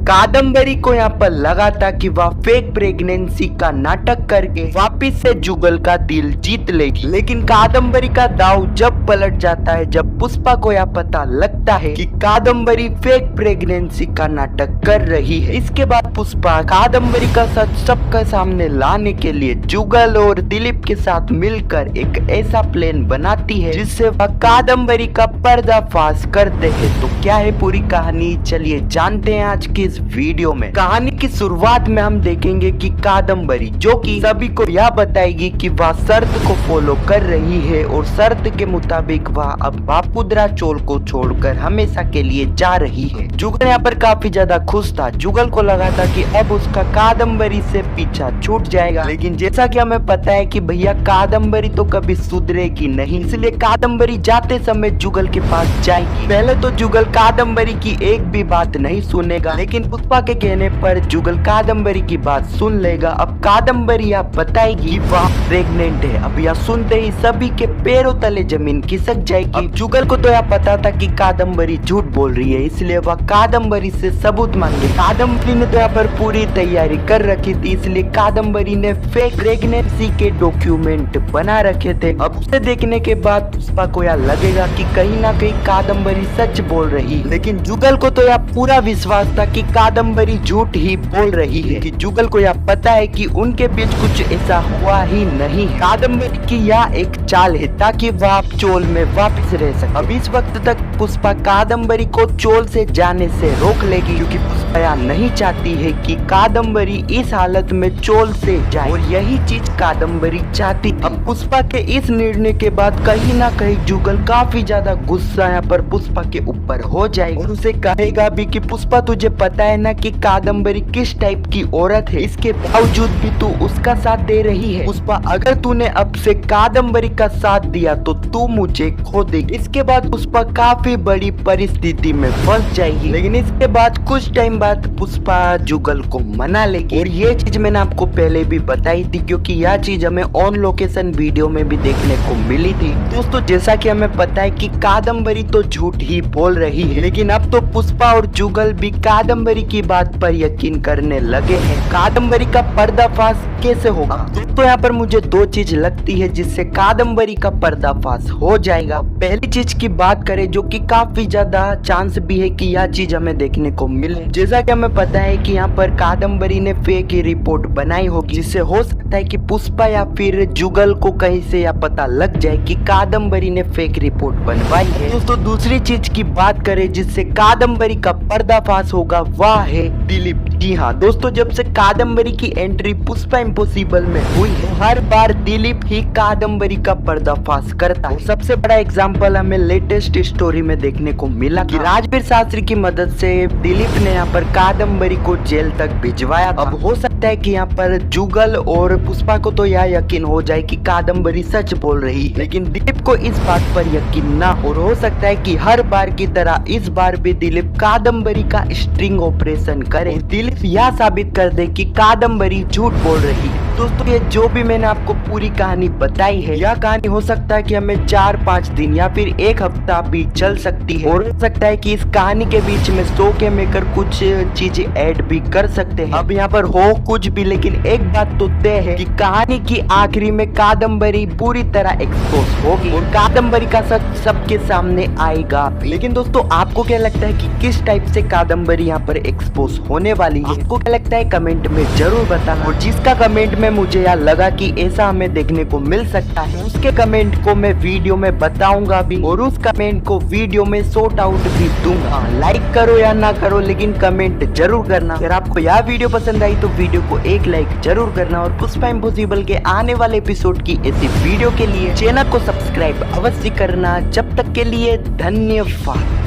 कादम्बरी को यहाँ पर लगा था कि वह फेक प्रेगनेंसी का नाटक करके वापिस से जुगल का दिल जीत लेगी, लेकिन कादम्बरी का दाव जब पलट जाता है जब पुष्पा को यह पता लगता है कि कादम्बरी फेक प्रेगनेंसी का नाटक कर रही है। इसके बाद पुष्पा कादम्बरी का सच सबके सामने लाने के लिए जुगल और दिलीप के साथ मिलकर एक ऐसा प्लान बनाती है जिससे वह कादम्बरी का पर्दाफाश करते हैं। तो क्या है पूरी कहानी, चलिए जानते हैं आज की इस वीडियो में। कहानी की शुरुआत में हम देखेंगे कि कादम्बरी जो कि सभी को यह बताएगी कि वह शर्त को फॉलो कर रही है और शर्त के मुताबिक वह अब बापुद्रा चोल को छोड़कर हमेशा के लिए जा रही है। जुगल यहाँ पर काफी ज्यादा खुश था। जुगल को लगा था कि अब उसका कादम्बरी से पीछा छूट जाएगा, लेकिन जैसा कि हमें पता है कि भैया कादम्बरी तो कभी सुधरेगी नहीं, इसलिए कादम्बरी जाते समय जुगल के पास जाएगी। पहले तो जुगल कादम्बरी की एक भी बात नहीं सुनेगा, लेकिन पुष्पा के कहने पर जुगल कादम्बरी की बात सुन लेगा। अब कादम्बरी यह बताएगी कि वह प्रेग्नेंट है। अब यह सुनते ही सभी के पैरों तले जमीन खिसक जाएगी। अब जुगल को तो यह पता था कि कादम्बरी झूठ बोल रही है, इसलिए वह कादम्बरी से सबूत मांगे। कादम्बरी ने तो यहाँ पर पूरी तैयारी कर रखी थी, इसलिए कादम्बरी ने फेक प्रेगनेंसी के डॉक्यूमेंट बना रखे थे। अब उसे देखने के बाद पुष्पा को यह लगेगा कि कहीं ना कहीं कादम्बरी सच बोल रही है, लेकिन जुगल को तो यह पूरा विश्वास था कि कादम्बरी झूठ ही बोल रही है। कि जुगल को यह पता है कि उनके बीच कुछ ऐसा हुआ ही नहीं है। कादम्बरी की यह एक चाल है ताकि वह चोल में वापस रह सके। अब इस वक्त तक पुष्पा कादम्बरी को चोल से जाने से रोक लेगी, क्योंकि पुष्पा यह नहीं चाहती है कि कादम्बरी इस हालत में चोल से जाए, और यही चीज कादम्बरी चाहती थी। अब पुष्पा के इस निर्णय के बाद कहीं ना कहीं जुगल काफी ज्यादा गुस्सा यहाँ पर पुष्पा के ऊपर हो जाएगा और उसे कहेगा भी कि पुष्पा तुझे पता है ना कि कादम्बरी किस टाइप की औरत है, इसके बावजूद भी तू उसका साथ दे रही है। पुष्पा अगर तूने अब से कादम्बरी का साथ दिया तो तू मुझे खो देगी। इसके बाद पुष्पा काफी बड़ी परिस्थिति में फंस जाएगी, लेकिन इसके बाद कुछ टाइम बाद पुष्पा जुगल को मना लेगी। और ये चीज मैंने आपको पहले भी बताई थी, क्योंकि यह चीज हमें ऑन लोकेशन वीडियो में भी देखने को मिली थी। दोस्तों जैसा कि हमें पता है कि कादम्बरी तो झूठ ही बोल रही है, लेकिन अब तो पुष्पा और जुगल भी कादम्बरी की बात पर यकीन करने लगे हैं। कादम्बरी का पर्दाफाश कैसे होगा? तो यहाँ पर मुझे दो चीज लगती है जिससे कादम्बरी का पर्दाफाश हो जाएगा। पहली चीज की बात करें जो कि काफी ज्यादा चांस भी है कि यह चीज हमें देखने को मिले। जैसा कि हमें पता है कि यहाँ पर कादम्बरी ने फेक ही रिपोर्ट बनाई होगी, जिससे हो सकता है कि पुष्पा या फिर जुगल को कहीं से यह पता लग जाए कि कादम्बरी ने फेक रिपोर्ट बनवाई है। दोस्तों दूसरी चीज की बात करें जिससे कादम्बरी का पर्दाफाश होगा, वह है दिलीप। जी हाँ दोस्तों, जब से कादम्बरी की एंट्री पुष्पा इम्पॉसिबल में हुई है, हर बार दिलीप ही कादम्बरी का पर्दाफाश करता है। सबसे बड़ा एग्जाम्पल हमें लेटेस्ट स्टोरी में देखने को मिला कि राजवीर शास्त्री की मदद से दिलीप ने यहाँ पर कादम्बरी को जेल तक भिजवाया। अब हो सकता है कि यहाँ पर जुगल और पुष्पा को तो यह यकीन हो जाए कि कादम्बरी सच बोल रही है, लेकिन दिलीप को इस बात पर यकीन ना हो सकता है कि हर बार की तरह इस बार भी दिलीप कादम्बरी का स्ट्रिंग ऑपरेशन करे, दिलीप यह साबित कर दे कि कादम्बरी झूठ बोल रही है। दोस्तों ये जो भी मैंने आपको पूरी कहानी बताई है, यह कहानी हो सकता है कि हमें 4-5 दिन या फिर एक हफ्ता भी चल सकती है, और हो सकता है कि इस कहानी के बीच में शो के मेकर कुछ चीजें ऐड भी कर सकते हैं। अब यहाँ पर हो कुछ भी, लेकिन एक बात तो तय है कि कहानी की आखिरी में कादम्बरी पूरी तरह एक्सपोज होगी और कादम्बरी का सच सबके सामने आएगा। लेकिन दोस्तों आपको क्या लगता है कि किस टाइप से कादम्बरी यहाँ पर एक्सपोज होने वाली है? आपको क्या लगता है कमेंट में जरूर बताना, और जिसका कमेंट में मुझे यह लगा कि ऐसा हमें देखने को मिल सकता है उसके कमेंट को मैं वीडियो में बताऊंगा भी, और उस कमेंट को वीडियो में शॉर्ट आउट भी दूंगा। लाइक करो या ना करो, लेकिन कमेंट जरूर करना। अगर आपको यह वीडियो पसंद आई तो वीडियो को एक लाइक जरूर करना, और पुष्पा इम्पॉसिबल के आने वाले एपिसोड की ऐसी वीडियो के लिए चैनल को सब्सक्राइब अवश्य करना। जब तक के लिए धन्यवाद।